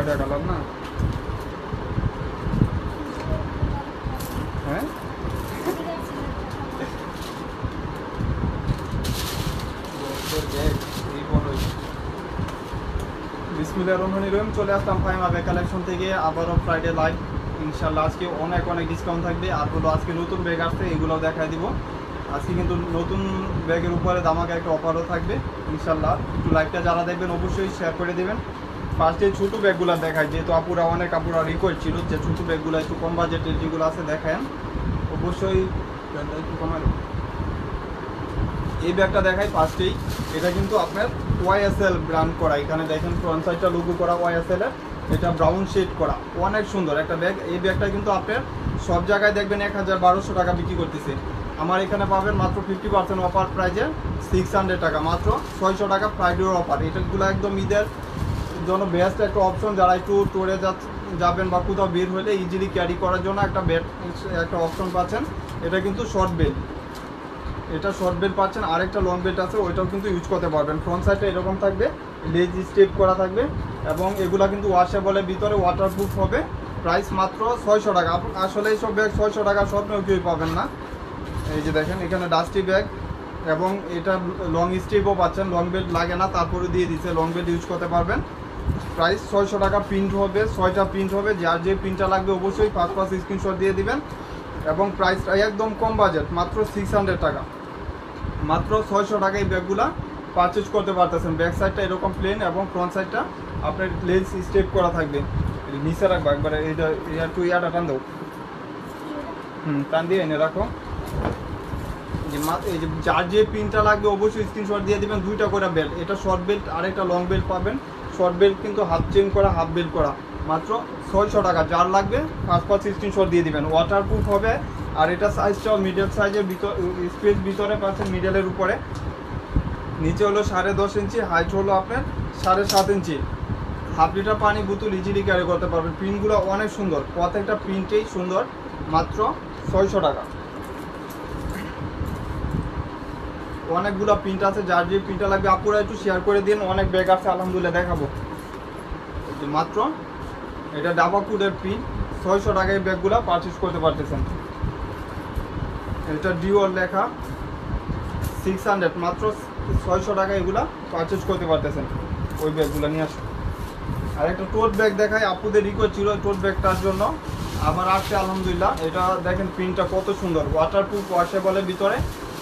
ছয়টা কালার না? হ্যাঁ বিসমিল্লাহির রহমানির রহিম। চলে আসলাম ফাহিমা ব্যাগ কালেকশন থেকে আবারও ফ্রাইডে লাইভ। ইনশাল্লাহ আজকে অনেক অনেক ডিসকাউন্ট থাকবে। আর হলো আজকে নতুন ব্যাগ আসছে, এগুলোও দেখাই দিব। আজকে কিন্তু নতুন ব্যাগের উপরে দামাকে একটা অফারও থাকবে ইনশাল্লাহ। একটু লাইভটা যারা দেখবেন অবশ্যই শেয়ার করে দেবেন। ফার্স্টে ছোটো ব্যাগগুলো দেখায়, যেহেতু অনেক আপুরা রিকোয়েস্ট ছিল যে ছোটো ব্যাগগুলো একটু কম বাজেটের যেগুলো আছে দেখায়, অবশ্যই একটু কমাই। এই ব্যাগটা দেখাই ফার্স্টেই। এটা কিন্তু আপনার ওয়াইএসএল ব্র্যান্ড করা, এখানে দেখেন ফ্রন্ট সাইডটা লোগো করা ওয়াইএসএল এর, এটা ব্রাউন শেড করা, অনেক সুন্দর একটা ব্যাগ। এই ব্যাগটা কিন্তু আপনার সব জায়গায় দেখবেন 1200 টাকা বিক্রি করতেছে, আমার এখানে পাবেন মাত্র 50% অফার প্রাইজে 600 টাকা, মাত্র 600 টাকা ফ্রাইডের অফার। এটাগুলো একদম ঈদের জন্য বেস্ট একটা অপশন। যারা একটু ট্যুরে যাবেন বা কোথাও বের হলে ইজিলি ক্যারি করার জন্য একটা অপশন পাচ্ছেন। এটা কিন্তু শর্ট বেল্ট, এটা শর্ট বেল্ট পাচ্ছেন। আরেকটা লং বেল্ট আছে, ওইটাও কিন্তু ইউজ করতে পারবেন। ফ্রন্ট সাইডটা এরকম থাকবে, লেজ স্টেপ করা থাকবে, এবং এগুলা কিন্তু ওয়াশেবলের ভিতরে ওয়াটারপ্রুফ হবে। প্রাইস মাত্র 600 টাকা। আসলে এইসব ব্যাগ 600 টাকা স্বপ্নেও কেউ পাবেন না। এই যে দেখেন এখানে ডাস্টি ব্যাগ, এবং এটা লং স্টেপও পাচ্ছেন, লং বেল্ট লাগে না, তারপরে দিয়ে দিচ্ছে লং বেল্ট ইউজ করতে পারবেন। প্রাইস 600 টাকা। প্রিন্ট হবে 6টা প্রিন্ট হবে, যার যে প্রিন্টটা লাগবে অবশ্যই ফার্স্ট স্ক্রিনশট দিয়ে দিবেন। এবং প্রাইসটা একদম কম বাজেট, মাত্র 600 টাকা, মাত্র 600 টাকায় এই ব্যাগগুলা পারচেজ করতে পারতেছেন। ব্যাক সাইডটা এরকম প্লেন এবং ফ্রন্ট সাইডটা আপনার লেন্স স্টেপ করা থাকবে। নিচে রাখবো একবারে, এইটা একটু ইয়াটা টান দেবো, টান দিয়ে এনে রাখো। এই যে যার যে প্রিন্টটা লাগবে অবশ্যই স্ক্রিনশট দিয়ে দেবেন। 2টা করে বেল্ট, এটা শর্ট বেল্ট আর একটা লং বেল্ট পাবেন। শর্ট বেল্ট কিন্তু হাফ চেন করা, হাফ বেল্ট করা, মাত্র 600 টাকা। যার লাগবে ফার্স্ট স্ক্রিনশট দিয়ে দিবেন। ওয়াটারপ্রুফ হবে, আর এটা সাইজটাও মিডিয়াম সাইজের স্পেস ভিতরে পাচ্ছেন, মিডিয়ালের উপরে। নিচে হলো 10.5 ইঞ্চি, হাইট হলো আপনার 7.5 ইঞ্চি। হাফ লিটার পানি বোতল ইজিলি ক্যারি করতে পারবেন। প্রিন্টগুলো অনেক সুন্দর, প্রত্যেকটা প্রিন্টেই সুন্দর, মাত্র 600 টাকা। অনেকগুলো প্রিন্ট আছে, যার যে প্রিন্টটা লাগবে আপুরা একটু শেয়ার করে দিন। অনেক ব্যাগ আছে আলহামদুলিল্লাহ, দেখাবো। মাত্র এটা ডাবা কোডের প্রিন্ট, 600 টাকায় ব্যাগগুলো পারচেস করতে পারতেছেন। এটা ডিওর লেখা 600, মাত্র 600 টাকা এগুলা পারচেস করতে পারতেছেন। ওই ব্যাগগুলো নিয়ে আসুন। আর একটা টোট ব্যাগ দেখায়, আপুদের রিকোয়েস্ট ছিল টোট ব্যাগটার জন্য, আমার আসছে আলহামদুলিল্লাহ। এটা দেখেন প্রিন্টটা কত সুন্দর, ওয়াটারপ্রুফ, ওয়াশেবলের ভিতরে।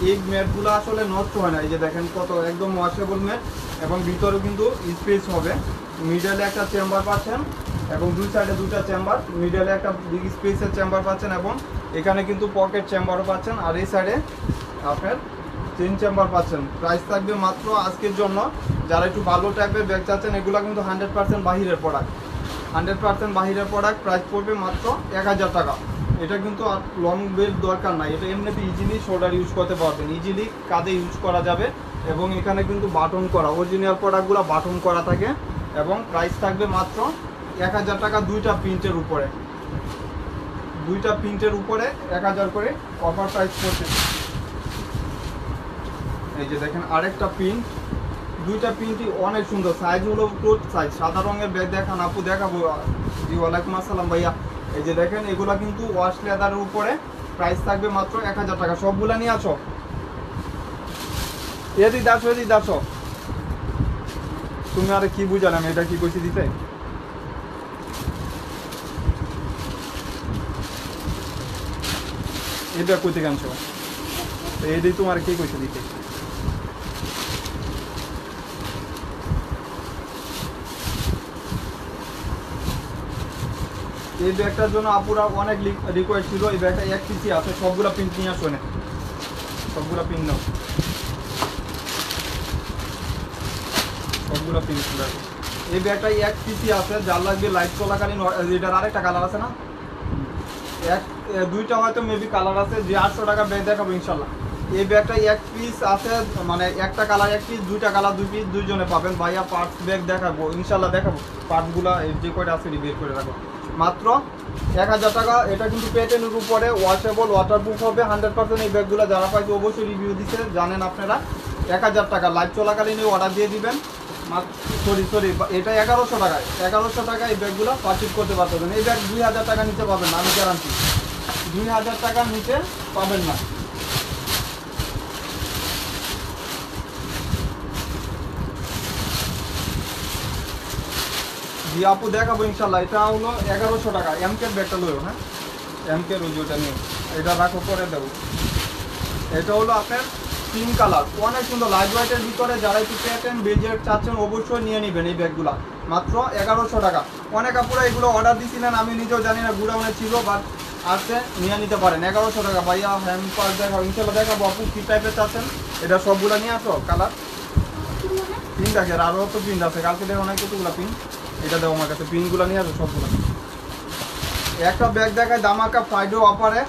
এই ম্যাটগুলো আসলে নষ্ট হয় না, এই যে দেখেন কত একদম ওয়াশেবল ম্যাট, এবং ভিতরেও কিন্তু স্পেস হবে। মিডলে একটা চেম্বার পাচ্ছেন, এবং দুই সাইডে 2টা চেম্বার, মিডলে একটা বিগ স্পেসের চেম্বার পাচ্ছেন, এবং এখানে কিন্তু পকেট চেম্বারও পাচ্ছেন। আর এই সাইডে আপনার 3 চেম্বার পাচ্ছেন। প্রাইস থাকবে মাত্র আজকের জন্য, যারা একটু ভালো টাইপের ব্যাগ চাচ্ছেন, এগুলো কিন্তু 100% বাহিরের প্রোডাক্ট, 100% বাহিরের প্রোডাক্ট। প্রাইস পড়বে মাত্র 1000 টাকা। এটা কিন্তু আর লং বেল্ট দরকার নাই, এটা এমনিতে ইজিলি শোল্ডার ইউজ করতে পারবেন, ইজিলি কাঁধে ইউজ করা যাবে। এবং এখানে কিন্তু বাটন করা, অরিজিনাল প্রোডাক্টগুলো বাটন করা থাকে। এবং প্রাইস থাকবে মাত্র 1000 টাকা। 2টা প্রিন্টের উপরে, 2টা প্রিন্টের উপরে 1000 করে অফার প্রাইস পড়ছে। এই যে দেখেন আরেকটা প্রিন্ট, 2টা প্রিন্টই অনেক সুন্দর। সাইজ হলো টোট সাইজ। সাদা রঙের ব্যাগ দেখান আপু, দেখাবো। জি ওয়ালাইকুম আসসালাম ভাইয়া। এই যে দেখেন এগুলা কিন্তু ওয়াশ লেদারের উপরে, প্রাইস থাকবে মাত্র 1000 টাকা। সবগুলা নিয়ে আসো, এদিক আসো, এদিক আসো। তুমি আরে কি বুঝালাম, এটা কি কইছি দিতে? এটা কইতে কানছো, এদিক তোমার কি কইছে দিতে? এই ব্যাগটার জন্য আপুরা অনেক রিকোয়েস্ট ছিল। এই ব্যাগটা 1 পিসি আছে, সবগুলা প্রিন্ট নিয়ে আসো, সবগুলা প্রিন্ট নাও, সবগুলা প্রিন্ট ছিল। এই ব্যাগটাই 1 পিসি আছে, যার লাগবে লাইট চলাকালীন। এটার আরেকটা কালার আছে না, 2টা হয়তো মেবি কালার আছে। যে 800 টাকা ব্যাগ দেখাবো ইনশাল্লাহ। এই ব্যাগটাই 1 পিস আছে, মানে একটা কালার 1 পিস, 2টা কালার 2 পিস, দুইজনে পাবেন। ভাইয়া পার্টস ব্যাগ দেখাবো ইনশাল্লাহ, দেখাবো। পার্টসগুলো যে কয়টা আছে বের করে রাখবো। মাত্র 1000 টাকা। এটা কিন্তু প্যাটার্নের উপরে, ওয়াশেবল, ওয়াটারপ্রুফ হবে 100%। এই ব্যাগগুলো যারা পাইছে অবশ্যই রিভিউ দিচ্ছে, জানেন আপনারা। 1000 টাকা লাইভ চলাকালীন অর্ডার দিয়ে দিবেন। সরি এটা 1100 টাকায়, 1100 টাকায় এই ব্যাগগুলো পারচেজ করতে পারতেন। এই ব্যাগ 2000 টাকা নিচে পাবেন না, আমি গ্যারান্টি 2000 টাকার নিচে পাবেন না। জি আপু দেখাবো ইনশাল্লাহ। এটা হলো 1100 টাকা। এমকে ব্যাগটা লইও, হ্যাঁ এমকে রুজুটা নিও, এটা রাখো পরে দেবো। এটা হলো আপনার পিঙ্ক কালার, অনেক সুন্দর লাইট ওয়েটের ভিতরে। যারা একটু প্যাটার্ন বেজেট চাচ্ছেন অবশ্যই নিয়ে নেবেন এই ব্যাগগুলো, মাত্র 1100 টাকা। অনেক আপুরা এগুলো অর্ডার দিয়েছিলেন, আমি নিজেও জানি না গুডাউনে ছিল, বাট আসছে নিয়ে নিতে পারেন 1100 টাকা। ভাইয়া হ্যান্ড পাস দেখাবো ইনশাল্লাহ, দেখাবো আপু কী টাইপের চাচ্ছেন। এটা সবগুলো নিয়ে আসো কালার পিঙ্ক আছে, আরও তো পিঙ্ক আছে, কালকে দেখো অনেক কতগুলো পিঙ্ক। এটা দেবো আমার কাছে, পিঙ্কগুলো নিয়ে আসো সবগুলো। একটা ব্যাগ দেখায় দামাকা ফ্রাইডে অফারে।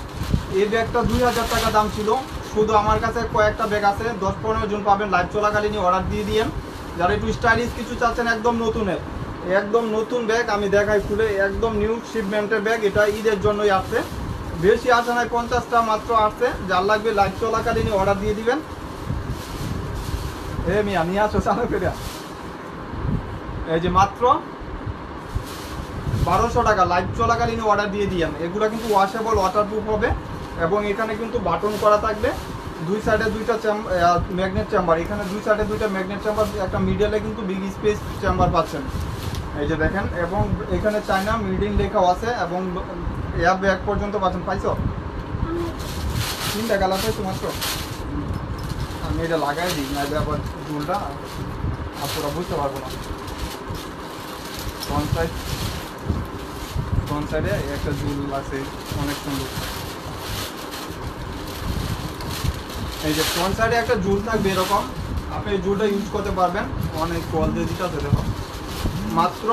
এই ব্যাগটা 2000 টাকা দাম ছিল, শুধু আমার কাছে কয়েকটা ব্যাগ আছে, 10-15 জন পাবেন। লাইভ চলাকালীনই অর্ডার দিয়ে দিয়েন। যারা একটু স্টাইলিশ কিছু চাচ্ছেন, একদম নতুনের, একদম নতুন ব্যাগ আমি দেখাই খুলে, একদম নিউ শিপমেন্টের ব্যাগ। এটা ঈদের জন্যই আসছে, বেশি আসে নাই, 50টা মাত্র আসছে। যার লাগবে লাইভ চলাকালীনই অর্ডার দিয়ে দিবেন। মিয়া নিয়ে আসো চালু করে। এই যে মাত্র 1200 টাকা লাইভ চলাকালীন অর্ডার দিয়ে দিয়েন। এগুলো কিন্তু ওয়াশেবল, ওয়াটারপ্রুফ হবে এবং এখানে কিন্তু বাটন করা থাকবে। দুই সাইডে দুইটা ম্যাগনেট চেম্বার, এখানে দুই সাইডে দুইটা ম্যাগনেট চেম্বার, একটা মিডলে কিন্তু বিগ স্পেস চেম্বার পাচ্ছেন, এই যে দেখেন। এবং এখানে চায়না মিডিং লেখাও আছে এবং এয়ার ব্যাগ পর্যন্ত পাচ্ছেন। পাইছো 3টা কালার পাইছো মাত্র। আমি এটা লাগাই দিই, না আবার ঝুলটা আপনারা বুঝতে পারবো না। ফ্রন্ট সাইডে একটা ঝুল আছে, অনেক সুন্দর। এই যে ফ্রন্ট সাইডে একটা ঝুল থাকবে এরকম, আপনি এই ঝুলটা ইউজ করতে পারবেন। অনেক কল দিয়ে দিতে আছে, দেখো মাত্র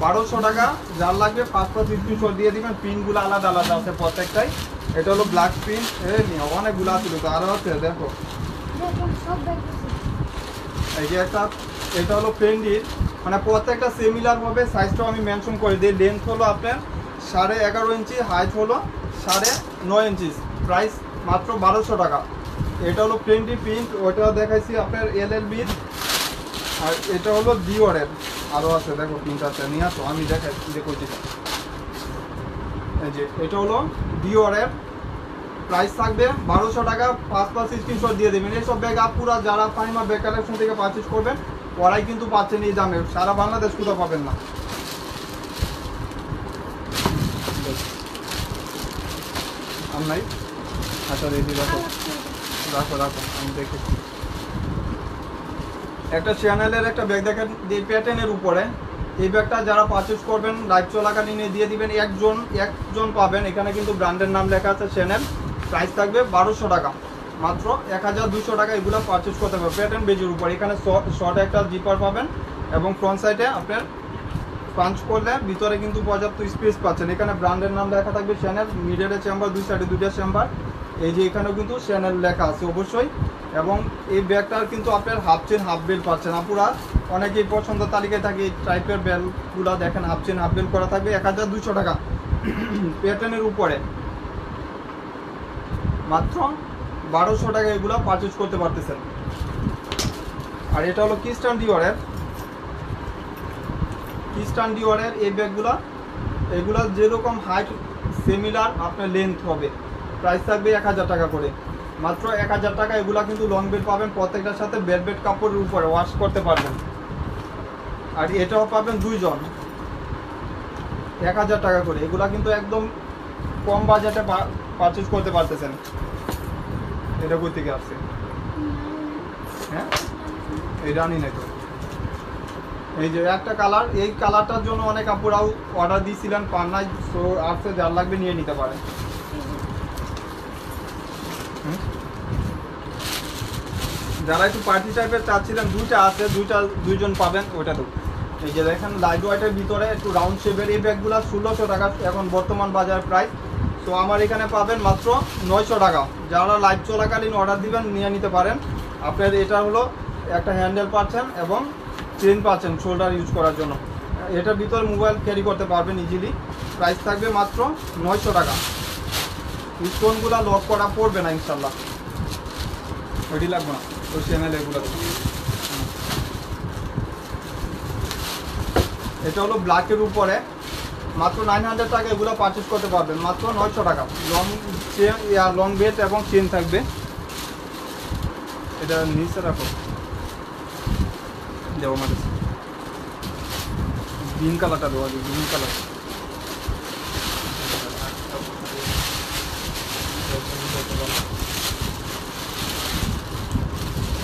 1200 টাকা। যার লাগবে 5 স্ক্রিনশট দিয়ে দিবেন। পিনগুলো আলাদা আলাদা আছে প্রত্যেকটাই। এটা হলো ব্ল্যাক পিন, অনেকগুলো ছিল তো, আরও আছে দেখো। এই যে একটা, এটা হলো ফ্রেন্ডির, মানে প্রত্যেকটা সিমিলার হবে। সাইজটাও আমি মেনশন করে দিই। লেন্থ হলো আপনার 11.5 ইঞ্চি, হাইট হলো 9.5 ইঞ্চি। প্রাইস মাত্র 1200 টাকা। এটা হলো ফ্রেন্ডি পিঙ্ক, ওটাও দেখাইছি আপনার LLBর। আর এটা হলো ডিওরের, আরও আছে দেখো, পিঙ্ক আছে, নিয়ে আসো আমি দেখাই দেখো। এই যে এটা হলো ডিওরের, প্রাইস থাকবে 1200 টাকা। 5 স্ক্রিনশট দিয়ে দেবেন। এইসব ব্যাগ আপুরা যারা ফাইমা ব্যাগ কালেকশন থেকে পারচেজ করবেন, ওরাই কিন্তু পাচ্ছেন এই দামে, সারা বাংলাদেশ কোথাও পাবেন না। নাই আচ্ছা রেডি রাখো রাখো রাখো, আমি দেখেছি। একটা চ্যানেলের একটা ব্যাগ দেখেন প্যাটার্নের উপরে। এই ব্যাগটা যারা পারচেজ করবেন লাইভ চলাকালীন দিয়ে দিবেন। একজন পাবেন। এখানে কিন্তু ব্র্যান্ডের নাম লেখা আছে চ্যানেল। প্রাইস থাকবে 1200 টাকা, মাত্র 1200 টাকা। এগুলো পারচেজ করতে হবে প্যাটার্ন বেজের উপর। এখানে শর্ট একটা জিপার পাবেন এবং ফ্রন্ট সাইডে আপনার পাঞ্চ করলে ভিতরে কিন্তু পর্যাপ্ত স্পেস পাচ্ছেন। এখানে ব্র্যান্ডের নাম লেখা থাকবে চ্যানেল, মিডলে চেম্বার, দুই সাইডে দুইটা চেম্বার। এই যে এখানেও কিন্তু চ্যানেল লেখা আছে অবশ্যই। এবং এই ব্যাগটার কিন্তু আপনার হাফ চেন হাফ বেল পাচ্ছেন। আপুরা অনেকেই পছন্দ তালিকায় থাকে এই টাইপের বেলগুলো, দেখেন হাফ চেন হাফ বেল করা থাকবে। 1200 টাকা প্যাটার্নের উপরে, মাত্র 1200 টাকা এগুলো পারচেজ করতে পারতেছেন। আর এটা হলো ক্রিস্টান ডিওরের এই ব্যাগগুলো। এগুলো যেরকম হাইট সিমিলার আপনার লেন্থ হবে। প্রাইস থাকবে 1000 টাকা করে, মাত্র 1000 টাকা। এগুলো কিন্তু লং বেড পাবেন, প্রত্যেকটার সাথে বেড কাপড়ের উপরে ওয়াশ করতে পারবেন। আর এটাও পাবেন 2 জন, 1000 টাকা করে। এগুলা কিন্তু একদম কম বাজেটে পারচেজ করতে পারতেছেন। এটা কই থেকে আসছে? হ্যাঁ এটা আনি নাই তো। এই যে একটা কালার, এই কালারটার জন্য অনেক আপুরাও অর্ডার দিয়েছিলেন, পান নাই। সো আসছে, যার লাগবে নিয়ে নিতে পারেন। যারা একটু পার্টি টাইপের চাচ্ছিলেন, দুইটা আছে, দুইজন পাবেন। ওইটা তো এই যে দেখেন লাইট ওয়াইটের ভিতরে একটু রাউন্ড শেপের এই ব্যাগগুলো 1600 টাকা এখন বর্তমান বাজার প্রাইস। তো আমার এখানে পাবেন মাত্র 900 টাকা। যারা লাইভ চলাকালীন অর্ডার দিবেন নিয়ে নিতে পারেন। আপনার এটা হলো একটা হ্যান্ডেল পাচ্ছেন এবং চেন পাচ্ছেন শোল্ডার ইউজ করার জন্য। এটার ভিতরে মোবাইল ক্যারি করতে পারবেন ইজিলি। প্রাইস থাকবে মাত্র 900 টাকা। স্টোনগুলো লক করা পড়বে না ইনশাল্লাহ, ওইটি লাগবে না। ওই চ্যানেল এগুলো এটা হলো ব্ল্যাকের উপরে, মাত্র 900 টাকা এগুলো পারচেস করতে পারবেন, মাত্র 900 টাকা। লং বেল্ট এবং চেন থাকবে। এটা নিচে রাখো, দেবো আমাদের গ্রিন কালারটা দেওয়া যায়, গ্রিন কালার।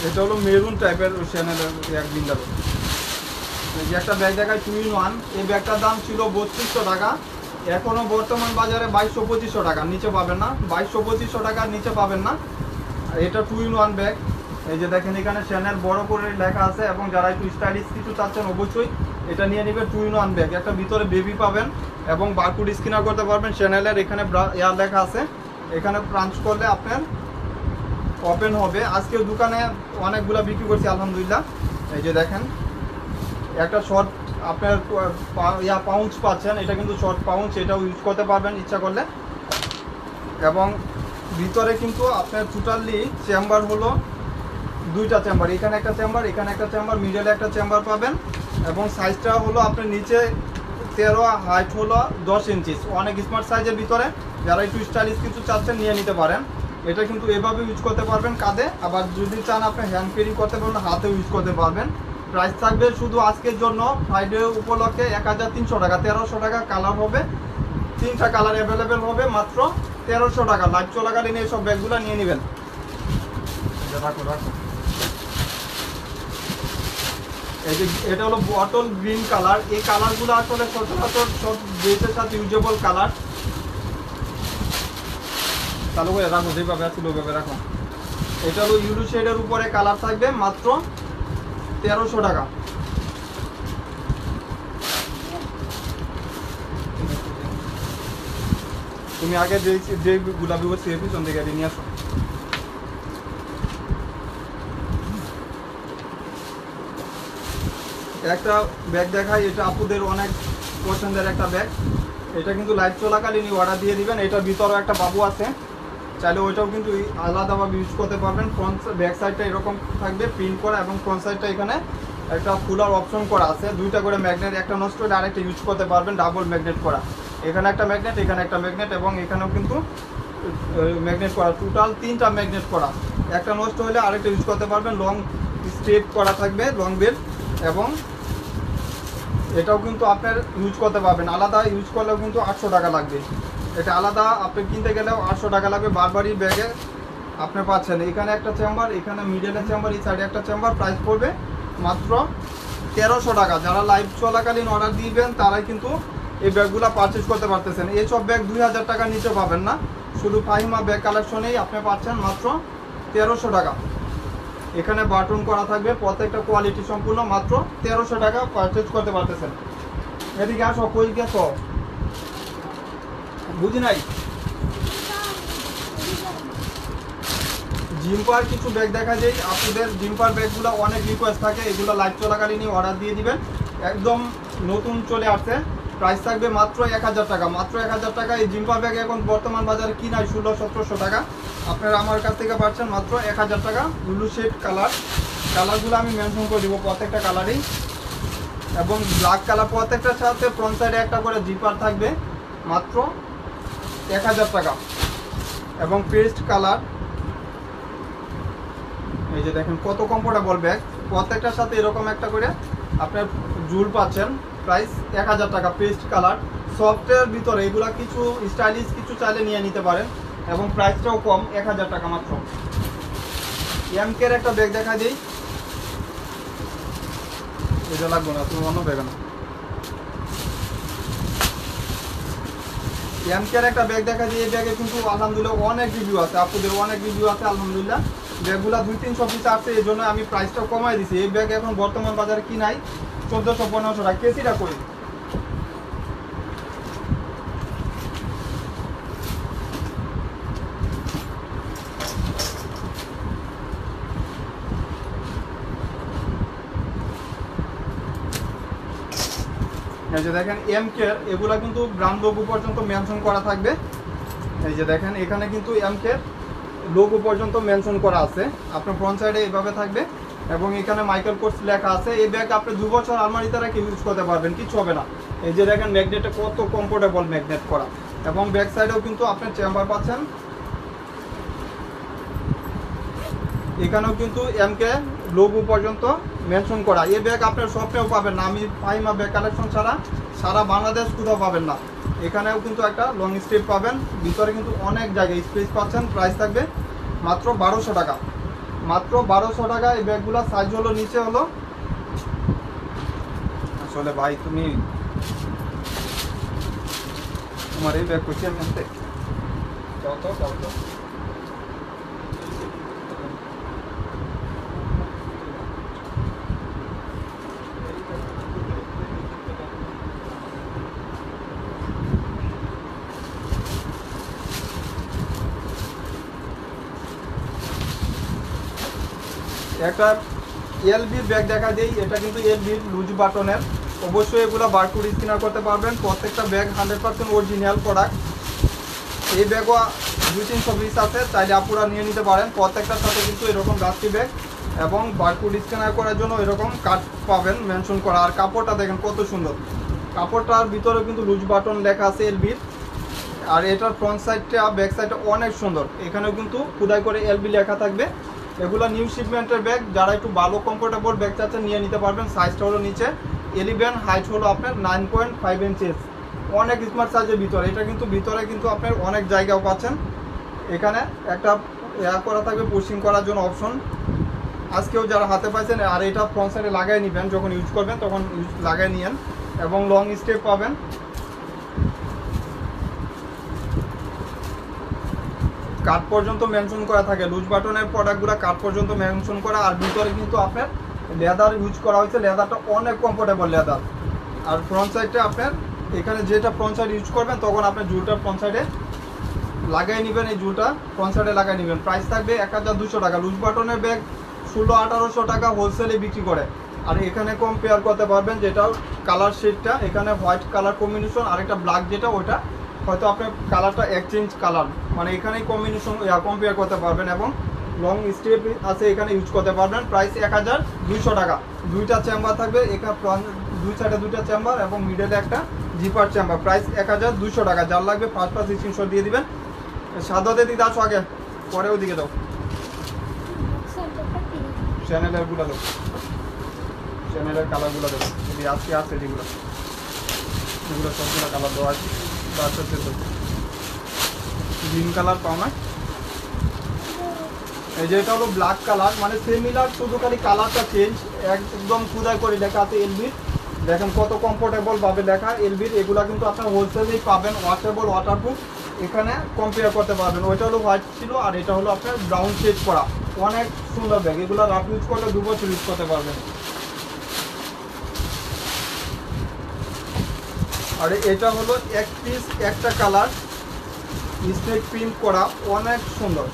এটা হলো মেরুন টাইপের শ্যানেলের এক বিন্দার। যে একটা ব্যাগ দেখায় 2 in 1, এই ব্যাগটার দাম ছিল 3200 টাকা, এখনও বর্তমান বাজারে 2200-2500 টাকা, নিচে পাবেন না, 2200-2500 টাকার নিচে পাবেন না। এটা 2 in 1 ব্যাগ। এই যে দেখেন এখানে শ্যানেল বড় করে লেখা আছে, এবং যারা একটু স্টাইলিশ কিছু চাচ্ছেন অবশ্যই এটা নিয়ে নেবেন। 2 in 1 ব্যাগ, একটা ভিতরে বেবি পাবেন এবং বারকোড স্ক্যানার করতে পারবেন। শ্যানেলের এখানে লেখা আছে, এখানে পাঞ্চ করলে আপনার ওপেন হবে। আজকে দোকানে অনেকগুলা বিক্রি করছি আলহামদুলিল্লাহ। এই যে দেখেন একটা শর্ট আপনার পাউচ পাচ্ছেন, এটা কিন্তু শর্ট পাউচ, এটাও ইউজ করতে পারবেন ইচ্ছা করলে। এবং ভিতরে কিন্তু আপনার টোটালি চেম্বার হলো 2টা চেম্বার, এখানে একটা চেম্বার, এখানে একটা চেম্বার, মিডলে একটা চেম্বার পাবেন। এবং সাইজটা হলো আপনার নিচে 13, হাইট হলো 10 ইঞ্চি, অনেক স্মার্ট সাইজের ভিতরে। যারা একটু স্টাইলিশ কিছু চাচ্ছেন নিয়ে নিতে পারেন। এটা কিন্তু এভাবে ইউজ করতে পারবেন কাঁধে, আবার যদি চান আপনি হ্যান্ড ক্যারি করতে পারবেন, হাতেও ইউজ করতে পারবেন। প্রাইস থাকবে শুধু আজকের জন্য ফ্রাইডে উপলক্ষে 1300 টাকা। 1300 টাকা কালার হবে, 3টা কালার অ্যাভেলেবেল হবে, মাত্র 1300 টাকা। লাইভ চলাকালীন এইসব ব্যাগগুলো নিয়ে নেবেন। রাখো রাখো। এই যে এটা হলো বটল গ্রিন কালার, এই কালারগুলো আসলে সচরাচর সব ড্রেসের সাথে ইউজেবল কালার। চালু করে রাখো, যেভাবে আছে ওইভাবে রাখো। এটা হলো ইউলু শেডের উপরে কালার থাকবে, মাত্র 1300 টাকা। তুমি আগে যে গুলাবি করছি পিছন থেকে নিয়ে আসো। একটা ব্যাগ দেখাই, এটা আপুদের অনেক পছন্দের একটা ব্যাগ। এটা কিন্তু লাইভ চলাকালীনই অর্ডার দিয়ে দিবেন। এটার ভিতরে একটা বাবু আছে, চাইলে ওইটাও কিন্তু আলাদাভাবে ইউজ করতে পারবেন। ফ্রন্ট ব্যাক সাইডটা এরকম থাকবে প্রিন্ট করা, এবং ফ্রন্ট সাইডটা এখানে একটা ফুলার অপশন করা আছে, 2টা করে ম্যাগনেট, একটা নষ্ট হলে আরেকটা ইউজ করতে পারবেন, ডাবল ম্যাগনেট করা। এখানে একটা ম্যাগনেট, এখানে একটা ম্যাগনেট, এবং এখানেও কিন্তু ম্যাগনেট করা, টোটাল 3টা ম্যাগনেট করা। একটা নষ্ট হলে আরেকটা ইউজ করতে পারবেন। লং স্টেপ করা থাকবে, লং বেল্ট, এবং এটাও কিন্তু আপনার ইউজ করতে পারবেন। আলাদা ইউজ করলেও কিন্তু 800 টাকা লাগবে। এটা আলাদা আপনি কিনতে গেলেও 800 টাকা লাগবে। বারবারই ব্যাগে আপনি পাচ্ছেন। এখানে একটা চেম্বার, এখানে মিডলে চেম্বার, এই সাইডে একটা চেম্বার। প্রাইস পড়বে মাত্র 1300 টাকা। যারা লাইভ চলাকালীন অর্ডার দিবেন তারাই কিন্তু এই ব্যাগগুলো পারচেস করতে পারতেছেন। এইসব ব্যাগ 2000 টাকার নিচে পাবেন না। শুধু ফাহিমা ব্যাগ কালেকশনেই আপনি পাচ্ছেন মাত্র 1300 টাকা। এখানে বাটন করা থাকবে, প্রত্যেকটা কোয়ালিটি সম্পূর্ণ, মাত্র 1300 টাকা পারচেস করতে পারতেছেন। এদিকে আসো, কই গেছো বুঝি নাই। জিম্পার কিছু ব্যাগ দেখা যায়, আপনাদের জিম্পার ব্যাগগুলো অনেক রিকোয়েস্ট থাকে, এগুলো লাইভ চলাকালীনই অর্ডার দিয়ে দিবেন। একদম নতুন চলে আসছে, প্রাইস থাকবে মাত্র 1000 টাকা। মাত্র 1000 টাকা। এই জিম্পার ব্যাগ এখন বর্তমান বাজারে কি নাই 1600-1700 টাকা। আপনারা আমার কাছ থেকে পাচ্ছেন মাত্র 1000 টাকা। ব্লু শেড কালার, কালারগুলো আমি মেনশন করে দিব প্রত্যেকটা কালারেই। এবং ব্ল্যাক কালার, প্রত্যেকটার সাথে ফ্রন্ট সাইডে একটা করে জিপার থাকবে, মাত্র 1000 টাকা। এবং পেস্ট কালার, এই যে দেখেন কত কমফোর্টেবল ব্যাগ, প্রত্যেকটার সাথে এরকম একটা করে আপনার জুল পাচ্ছেন। প্রাইস 1000 টাকা। পেস্ট কালার, সফটের ভিতরে, এগুলা কিছু স্টাইলিশ কিছু চাইলে নিয়ে নিতে পারেন, এবং প্রাইসটাও কম, 1000 টাকা মাত্র। এমকের একটা ব্যাগ দেখা দিই, এটা লাগবে না, তুমি অন্য ব্যাগ না। এমকের একটা ব্যাগ দেখা দিই, এই ব্যাগে কিন্তু আলহামদুলিল্লাহ অনেক রিভিউ আছে, আপনাদের অনেক রিভিউ আছে আলহামদুলিল্লাহ। ব্যাগগুলা 200-300 পিস আসছে, এই জন্য আমি প্রাইসটাও কমাই দিছি। এই ব্যাগ এখন বর্তমান বাজারে কি নাই 1400-1500 টাকা। কেসিটা করি, এই যে দেখেন এমকের, এগুলা কিন্তু ব্র্যান্ড লোগো পর্যন্ত মেনশন করা থাকবে। এই যে দেখেন এখানে কিন্তু এমকের লোগো পর্যন্ত মেনশন করা আছে। আপনার ফ্রন্ট সাইডে এইভাবে থাকবে, এবং এখানে মাইকেল কোর্স লেখা আছে। এই ব্যাগ আপনি 2 বছর আলমারিতে রেখে ইউজ করতে পারবেন, কিছু হবে না। এই যে দেখেন ম্যাগনেটটা কত কমফোর্টেবল ম্যাগনেট করা, এবং ব্যাক সাইডেও কিন্তু আপনার চেম্বার পাচ্ছেন। এখানেও কিন্তু এমকে লোগো পর্যন্ত মেনশন করা। এই ব্যাগ আপনার শপেও পাবেন না, আমি ফাইমা ব্যাগ কালেকশন ছাড়া সারা বাংলাদেশ কোথাও পাবেন না। এখানেও কিন্তু একটা লং স্ট্রিপ পাবেন, ভিতরে কিন্তু অনেক জায়গায় স্পেস পাচ্ছেন। প্রাইস থাকবে মাত্র 1200 টাকা, মাত্র 1200 টাকা। এই ব্যাগগুলো সাইজ হলো নিচে হলো, আসলে ভাই তুমি তোমার এই ব্যাগ করছি আমি আনতে যাও তো যাও তো। একটা এলবির ব্যাগ দেখা দিই, এটা কিন্তু এলবির লুজ বাটনের। অবশ্যই এগুলো বারকোড স্ক্যানার করতে পারবেন। প্রত্যেকটা ব্যাগ 100% অরিজিনাল প্রোডাক্ট। এই ব্যাগও 200-300 পিস আছে, চাইলে আপুরা নিয়ে নিতে পারেন। প্রত্যেকটার সাথে কিন্তু এরকম গাছটি ব্যাগ এবং বারকোড স্ক্যানার করার জন্য এরকম কার্ড পাবেন মেনশন করা। আর কাপড়টা দেখেন কত সুন্দর, কাপড়টার ভিতরে কিন্তু লুজ বাটন লেখা আছে এলবির। আর এটার ফ্রন্ট সাইডটা ব্যাক সাইডটা অনেক সুন্দর, এখানেও কিন্তু খোদাই করে এলবি লেখা থাকবে। এগুলো নিউ শিপমেন্টের ব্যাগ, যারা একটু ভালো কমফোর্টেবল ব্যাগ চাচ্ছেন নিয়ে নিতে পারবেন। সাইজটা হলো নিচে 11, হাইট হলো আপনার 9.5 ইঞ্চেস, অনেক স্মার্ট সাইজের ভিতরে। এটা কিন্তু ভিতরে কিন্তু আপনার অনেক জায়গাও পাচ্ছেন। এখানে একটা করা থাকবে পুশিং করার জন্য অপশন, আজকেও যারা হাতে পাইছেন। আর এটা ফ্রন্ট সাইডে লাগাই নেবেন, যখন ইউজ করবেন তখন লাগাই নিয়েন। এবং লং স্টেপ পাবেন। কাঠ পর্যন্ত মেনশন করা থাকে, লুজ বাটনের প্রোডাক্টগুলো কাঠ পর্যন্ত মেনশন করা। আর ভিতরে কিন্তু আপনার লেদার ইউজ করা হয়েছে, লেদারটা অনেক কমফোর্টেবল লেদার। আর ফ্রন্ট সাইডটা আপনার এখানে যেটা ফ্রন্ট সাইড ইউজ করবেন তখন আপনার জুলটা ফ্রন্ট সাইডে লাগাই নেবেন, এই জুলটা ফ্রন্ট সাইডে লাগাই নেবেন। প্রাইস থাকবে 1200 টাকা। লুজ বাটনের ব্যাগ 1600-1800 টাকা হোলসেলে বিক্রি করে। আর এখানে কম্পেয়ার করতে পারবেন, যেটা কালার শেডটা এখানে হোয়াইট কালার কম্বিনেশন, আর একটা ব্ল্যাক যেটা ওইটা হয়তো আপনার কালারটা এক্সচেঞ্জ কালার, মানে এখানেই কম্বিনেশন কম্পেয়ার করতে পারবেন। এবং লং স্টেপ আছে, এখানে ইউজ করতে পারবেন। প্রাইস 1200 টাকা। দুইটা চেম্বার থাকবে, এখানে দুই সাইডে দুইটা চেম্বার এবং মিডলে একটা জিপার চেম্বার। প্রাইস 1200 টাকা। যার লাগবে ফার্স্ট স্ক্রিনশট দিয়ে দিবেন। সাদাতে দিতে আসো আগে, পরে ওদিকে দাও। চ্যানেলের গুলো দাও, চ্যানেলের কালারগুলো দেবো যদি আজকে আছে যেগুলো, এগুলো সবগুলো কালার দেওয়া আছে। গ্রিন কালার পাও না, এই যে এটা হলো ব্ল্যাক কালার, মানে সিমিলার, শুধু খালি কালারটা চেঞ্জ। একদম খুদাই করে লেখা আছে এলবির, দেখেন কত কমফোর্টেবল ভাবে লেখা এলবির। এগুলা কিন্তু আপনার হোলসেলেই পাবেন, ওয়াশেবল, ওয়াটারপ্রুফ। এখানে কম্পেয়ার করতে পারবেন। ওইটা হলো হোয়াইট ছিল, আর এটা হলো আপনার ব্রাউন শেড করা। অনেক সুন্দর ব্যাগ, এগুলো রাফ ইউজ করলে 2 বছর ইউজ করতে পারবেন। আর এটা হলো এক পিস একটা কালার, স্নেক প্রিন্ট করা, অনেক সুন্দর।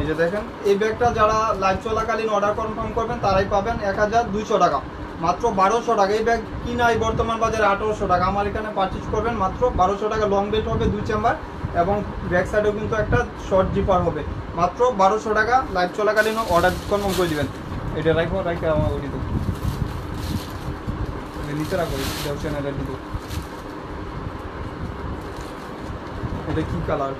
এই যে দেখেন, এই ব্যাগটা যারা লাইভ চলাকালীন অর্ডার কনফার্ম করবেন তারাই পাবেন 1200 টাকা, মাত্র 1200 টাকা। এই ব্যাগ কিনাই বর্তমান বাজারে 1800 টাকা, আমার এখানে পারচেজ করবেন মাত্র 1200 টাকা। লং বেল্ট হবে 2 চেম্বার এবং ব্যাক সাইডেও কিন্তু একটা শর্ট জিপার হবে, মাত্র 1200 টাকা। লাইভ চলাকালীন অর্ডার কনফার্ম করে দিবেন। এটা রাখবো, রাখে আমার ওই দিন নিচে রাখবো, চ্যানেলের দিকে। এটা কি কালার?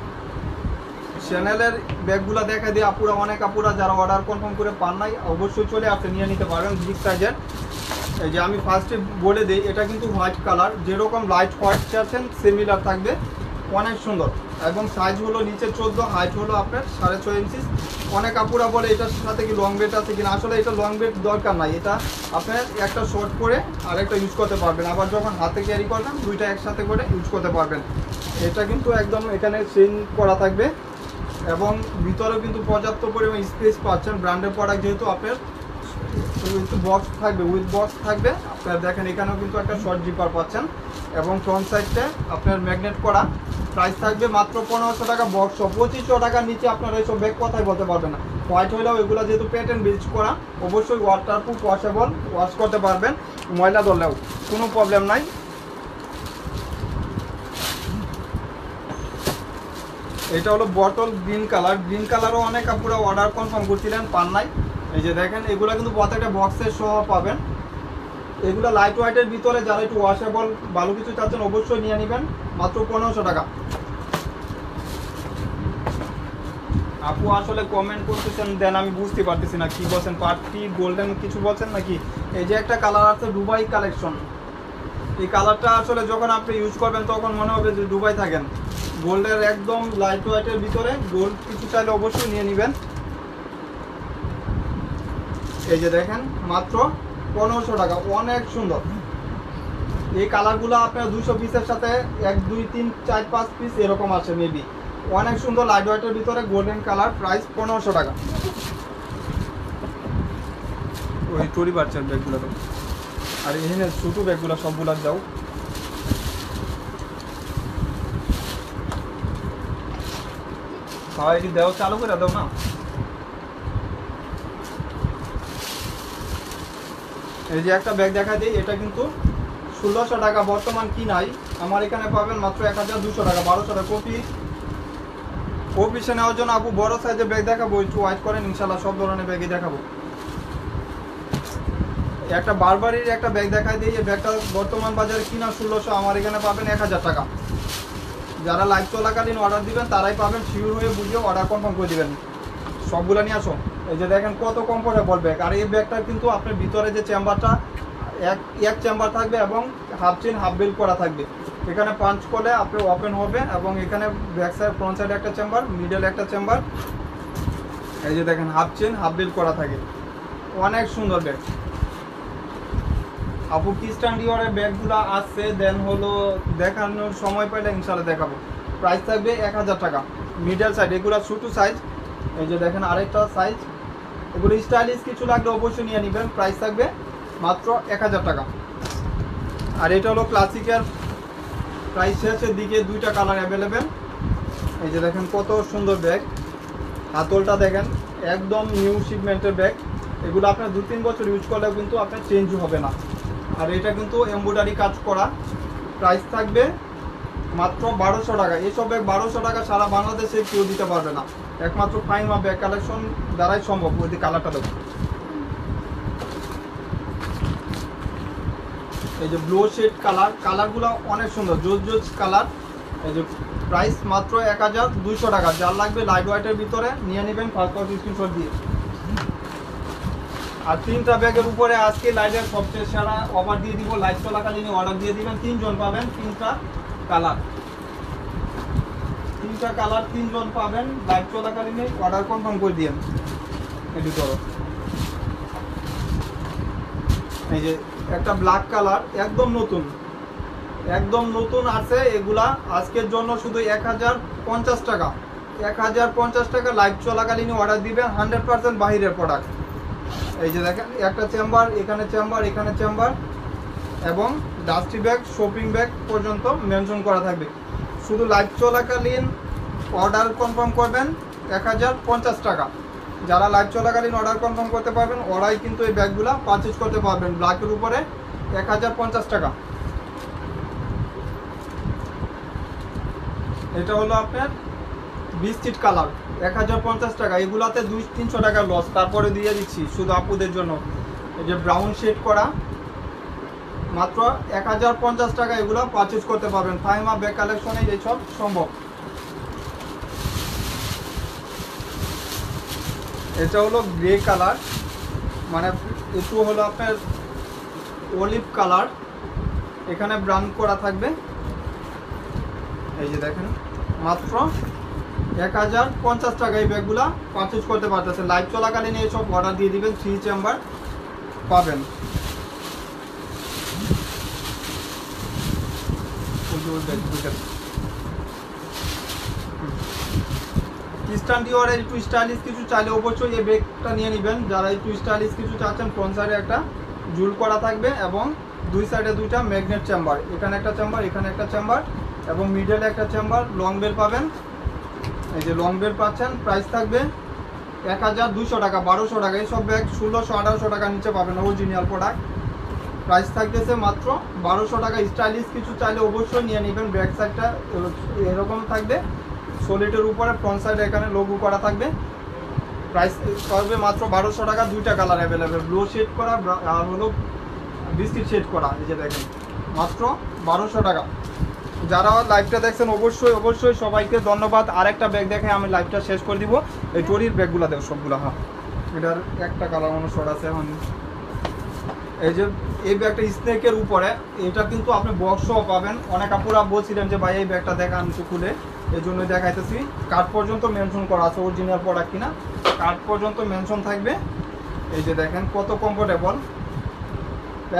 চ্যানেলের ব্যাগগুলো দেখা দিয়ে আপুরা, অনেক আপুরা যারা অর্ডার কনফার্ম করে পান নাই, অবশ্যই চলে আপনি নিয়ে নিতে পারবেন বিগ সাইজের। এই যে আমি ফার্স্টে বলে দিই, এটা কিন্তু হোয়াইট কালার, যেরকম লাইট হোয়াইট চাচ্ছেন সিমিলার থাকবে, অনেক সুন্দর। এবং সাইজ হলো নিচে 14, হাইট হলো আপনার 6.5 ইঞ্চি। অনেক আপুরা বলে এটার সাথে কি লং বেড আছে কিনা, আসলে এটা লং বেড দরকার নাই। এটা আপনার একটা শর্ট করে আর একটা ইউজ করতে পারবেন, আবার যখন হাতে ক্যারি করবেন দুইটা একসাথে করে ইউজ করতে পারবেন। এটা কিন্তু একদম এখানে চেইন করা থাকবে এবং ভিতরেও কিন্তু পর্যাপ্ত পরিমাণ স্পেস পাচ্ছেন। ব্র্যান্ডের প্রোডাক্ট যেহেতু আপনার একটু বক্স থাকবে, উইথ বক্স থাকবে। আপনার দেখেন এখানেও কিন্তু একটা শর্ট জিপার পাচ্ছেন এবং ফ্রন্ট সাইডটা আপনার ম্যাগনেট করা। প্রাইস থাকবে মাত্র 1500 টাকা বক্স। 2500 টাকার নিচে আপনারা এইসব ব্যাগ কথাই বলতে পারবেন না। হোয়াইট হইলেও এগুলো যেহেতু প্যাটার্ন বেচ করা, অবশ্যই ওয়াটারপ্রুফ, ওয়াশেবল, ওয়াশ করতে পারবেন, ময়লা ধরলেও কোনো প্রবলেম নাই। এটা হলো বটল গ্রিন কালার, গ্রিন কালারও অনেক আপুরা অর্ডার কনফার্ম করছিলেন, পান নাই। এই যে দেখেন এগুলো কিন্তু প্রত্যেকটা বক্সের সহ পাবেন। এগুলো লাইট ওয়েটের ভিতরে, যারা একটু ওয়াশেবল ভালো কিছু চাচ্ছেন অবশ্যই নিয়ে নেবেন, মাত্র 1500 টাকা। আপু আসলে কমেন্ট করতেছেন দেন আমি বুঝতে পারতেছি না কি বলছেন, পার্টি গোল্ডেন কিছু বলছেন নাকি। এই যে একটা কালার আছে দুবাই কালেকশন, এই কালারটা আসলে যখন আপনি ইউজ করবেন তখন মনে হবে যে দুবাই থাকেন। গোল্ডের একদম লাইট ওয়েটের ভিতরে, গোল্ড কিছু চাইলে অবশ্যই নিয়ে নেবেন। এই যে দেখেন মাত্র 1500 টাকা, অনেক সুন্দর। এই কালারগুলো আপনার 200 পিসের সাথে 1 2 3 4 5 পিস এরকম আছে মেবি। অনেক সুন্দর লাইট ওয়েটের ভিতরে গোল্ডেন কালার, প্রাইস 1500 টাকা। ওই টরি বাচ্চার ব্যাগগুলো তো, আর এখানে ছোটো ব্যাগগুলো সবগুলো যাও। হয় এটি দেও, চালু করে দাও না। এই যে একটা ব্যাগ দেখা দিই, এটা কিন্তু 1600 টাকা বর্তমান কি নাই, আমার এখানে পাবেন মাত্র 1200 টাকা। 1200 টাকা। অফিসে নেওয়ার জন্য আপু বড় সাইজের ব্যাগ দেখাবো, একটু ওয়াইট করেন, ইনশাল্লাহ সব ধরনের ব্যাগই দেখাবো। একটা বারবারির একটা ব্যাগ দেখাই দিই, এই ব্যাগটা বর্তমান বাজারে কিনা 1600, আমার এখানে পাবেন 1000 টাকা। যারা লাইভ চলাকালীন অর্ডার দিবেন তারাই পাবেন, শিওর হয়ে বুঝিয়ে অর্ডার কনফার্ম করে দিবেন। সবগুলো নিয়ে আসো। এই যে দেখেন কত কমফোর্টেবল ব্যাগ, আর এই ব্যাগটার কিন্তু আপনার ভিতরে যে চেম্বারটা এক চেম্বার থাকবে এবং হাফ চেন হাফ বেল্ট করা থাকবে। এখানে পাঞ্চ করলে আপনি ওপেন হবে এবং এখানে ব্যাক সাইড ফ্রন্ট সাইডে একটা চেম্বার, মিডলে একটা চেম্বার। এই যে দেখেন হাফ চেন হাফ বেল্ট করা থাকে, অনেক সুন্দর ব্যাগ। আপু ক্রিস্টান ডিওরের ব্যাগগুলো আসছে, দেন হলো দেখানোর সময় পাইলে ইনশাল্লাহ দেখাবো। প্রাইস থাকবে 1000 টাকা। মিডল সাইড এগুলো ছোটো সাইজ। এই যে দেখেন আরেকটা সাইজ, এগুলো স্টাইলিশ কিছু লাগলে অবশ্যই নিয়ে নেবেন। প্রাইস থাকবে মাত্র 1000 টাকা। আর এটা হলো ক্লাসিকের, প্রাইস শেষের দিকে দুইটা কালার অ্যাভেলেবেল। এই যে দেখেন কত সুন্দর ব্যাগ, হাতলটা দেখেন একদম নিউ শিপমেন্টের ব্যাগ। এগুলো আপনার 2-3 বছর ইউজ করলেও কিন্তু আপনার চেঞ্জ হবে না। আর এটা কিন্তু এমব্রয়ডারি কাজ করা। প্রাইস থাকবে মাত্র 1200 টাকা। এইসব ব্যাগ 1200 টাকা সারা বাংলাদেশে কেউ দিতে পারবে না, একমাত্র ফাইমা ব্যাগ কালেকশন দ্বারাই সম্ভব। ওই যে কালারটা দেখো, এই যে ব্লু শেড কালার, কালারগুলো অনেক সুন্দর, জোজ জোজ কালার। এই যে প্রাইস মাত্র 1200 টাকা। যার লাগবে লাইট ওয়েটের ভিতরে নিয়ে নেবেন, ফার্স্ট কপি স্ক্রিনশট দিয়ে। আর 3টা ব্যাগের উপরে আজকে লাইটের সবচেয়ে সেরা অফার দিয়ে দিব, লাইট চলাকালীন অর্ডার দিয়ে দিবেন, 3 জন পাবেন 3টা কালার। 3টা কালার 3 জন পাবেন, লাইট চলাকালীন অর্ডার কনফার্ম করে দিয়েন। এটি করো। এই যে একটা ব্ল্যাক কালার, একদম নতুন, একদম নতুন আছে। এগুলা আজকের জন্য শুধু 1050 টাকা। 1050 টাকা লাইভ চলাকালীন অর্ডার দিবেন, 100% বাহিরের প্রোডাক্ট। এই যে দেখেন একটা চেম্বার, এখানে চেম্বার, এখানে চেম্বার এবং ডাস্টি ব্যাগ, শপিং ব্যাগ পর্যন্ত মেনশন করা থাকবে। শুধু লাইভ চলাকালীন অর্ডার কনফার্ম করবেন 1050 টাকা। যারা লাইভ চলাকালীন অর্ডার কনফার্ম করতে পারবেন ওরাই কিন্তু এই ব্যাগগুলো পারচেজ করতে পারবেন। ব্ল্যাকের উপরে 1050 টাকা। এটা হলো আপনার বিস্কিট কালার, 1050 টাকা। এগুলাতে 200-300 টাকা লস, তারপরে দিয়ে দিচ্ছি শুধু আপুদের জন্য। এই যে ব্রাউন শেড করা, মাত্র 1050 টাকা এগুলো পারচেজ করতে পারবেন। ফাইমা ব্যাগ কালেকশনে এইসব সম্ভব। এটা হলো গ্রে কালার, মানে একটু হলো আপনার অলিভ কালার, এখানে ব্রাউন করা থাকবে। এই যে দেখেন মাত্র 1050 টাকা এই ব্যাগগুলা পারচেজ করতে পারতেছে। লাইভ চলাকালীন এইসব অর্ডার দিয়ে দিবেন, 3 চেম্বার পাবেন। ক্রিস্টান ডিওরের একটু স্টাইলিশ কিছু চাইলে অবশ্যই এই ব্যাগটা নিয়ে নেবেন। যারা একটু স্টাইলিশ কিছু চাচ্ছেন, ফ্রন্ট সাইডে একটা জুল করা থাকবে এবং দুই সাইডে দুইটা ম্যাগনেট চেম্বার, এখানে একটা চেম্বার, এখানে একটা চেম্বার এবং মিডলে একটা চেম্বার। লং বেল পাবেন, এই যে লং বেল পাচ্ছেন। প্রাইস থাকবে 1200 টাকা, 1200 টাকা। এইসব ব্যাগ 1600-1800 টাকার নিচে পাবেন, অরিজিনাল প্রোডাক্ট। প্রাইস থাকতেছে মাত্র 1200 টাকা। স্টাইলিশ কিছু চাইলে অবশ্যই নিয়ে নেবেন। ব্যাক সাইডটা এরকম থাকবে সলিডের উপরে ফ্রন্ট সাইড এখানে লোগো করা থাকবে। প্রাইস পড়বে মাত্র 1200 টাকা। দুইটা কালার অ্যাভেলেবেল, ব্লু শেড করা আর হলো বিস্কিট শেড করা। এই যে দেখেন মাত্র 1200 টাকা। যারা লাইভটা দেখছেন অবশ্যই সবাইকে ধন্যবাদ। আরেকটা ব্যাগ দেখে আমি লাইভটা শেষ করে দিব। এই টরির ব্যাগগুলো দেব সবগুলো। হ্যাঁ, এটার একটা কালার অনুসার আছে। এখন এই যে এই ব্যাগটা স্নেকের উপরে, এটা কিন্তু আপনি বক্সও পাবেন। অনেক আপুরা বলছিলেন যে ভাই এই ব্যাগটা দেখান একটু খুলে, এই জন্য দেখাইতেছি। কার্ড পর্যন্ত মেনশন করা আছে অরিজিনাল প্রোডাক্ট কিনা, কার্ড পর্যন্ত মেনশন থাকবে। এই যে দেখেন কত কমফোর্টেবল,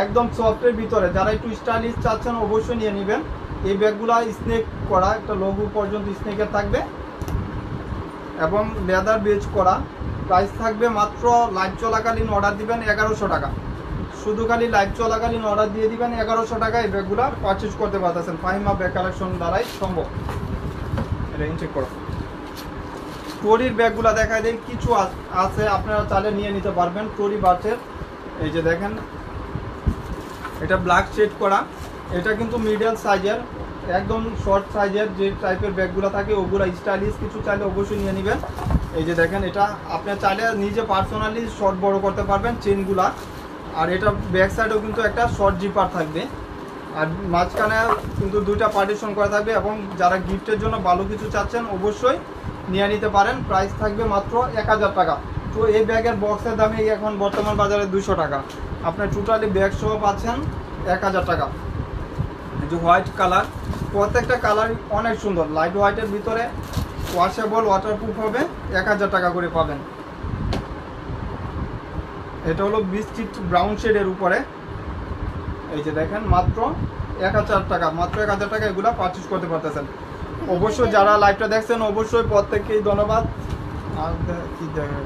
একদম সফটের ভিতরে। যারা একটু স্টাইলিশ চাচ্ছেন অবশ্যই নিয়ে নেবেন। এই ব্যাগগুলো স্নেক করা, একটা লোগো পর্যন্ত স্নেকের থাকবে এবং লেদার বেজ করা। প্রাইস থাকবে মাত্র লাইভ চলাকালীন অর্ডার দিবেন 1100 টাকা। শুধু খালি লাইভ চলাকালীন অর্ডার দিয়ে দিবেন 1100 টাকা। এই ব্যাগগুলো পারচেজ করতে পারতেছেন ফাহিমা ব্যাগ কালেকশন দ্বারাই সম্ভব। এটা চেক করো। টরির ব্যাগগুলো দেখায় দেয়, কিছু আছে আপনারা চাইলে নিয়ে নিতে পারবেন। টরি বার্চের এই যে দেখেন, এটা ব্ল্যাক শেড করা। এটা কিন্তু মিডল সাইজের, একদম শর্ট সাইজের যে টাইপের ব্যাগগুলো থাকে ওগুলো স্টাইলিশ কিছু চাইলে অবশ্যই নিয়ে নেবেন। এই যে দেখেন, এটা আপনি চাইলে নিজে পার্সোনালি শর্ট বড় করতে পারবেন চেনগুলা। আর এটা ব্যাক সাইডেও কিন্তু একটা শর্ট জিপার থাকবে, আর মাঝখানে কিন্তু দুইটা পার্টিশন করা থাকবে। এবং যারা গিফটের জন্য ভালো কিছু চাচ্ছেন অবশ্যই নিয়ে নিতে পারেন। প্রাইস থাকবে মাত্র 1000 টাকা। তো এই ব্যাগের বক্সের দামে এখন বর্তমান বাজারে 200 টাকা। আপনার টোটালি ব্যাগ সহ পাচ্ছেন 1000 টাকা। এই যে হোয়াইট কালার, প্রত্যেকটা কালার অনেক সুন্দর। লাইট হোয়াইটের ভিতরে ওয়াশেবল, ওয়াটারপ্রুফ হবে, 1000 টাকা করে পাবেন। এটা হলো বিস্কিট ব্রাউন শেডের উপরে। এই যে দেখেন মাত্র 1000 টাকা, মাত্র 1000 টাকা এগুলা পারচেজ করতে পারতেছেন। অবশ্যই যারা লাইভটা দেখছেন অবশ্যই প্রত্যেককেই ধন্যবাদ। আর কি দেখেন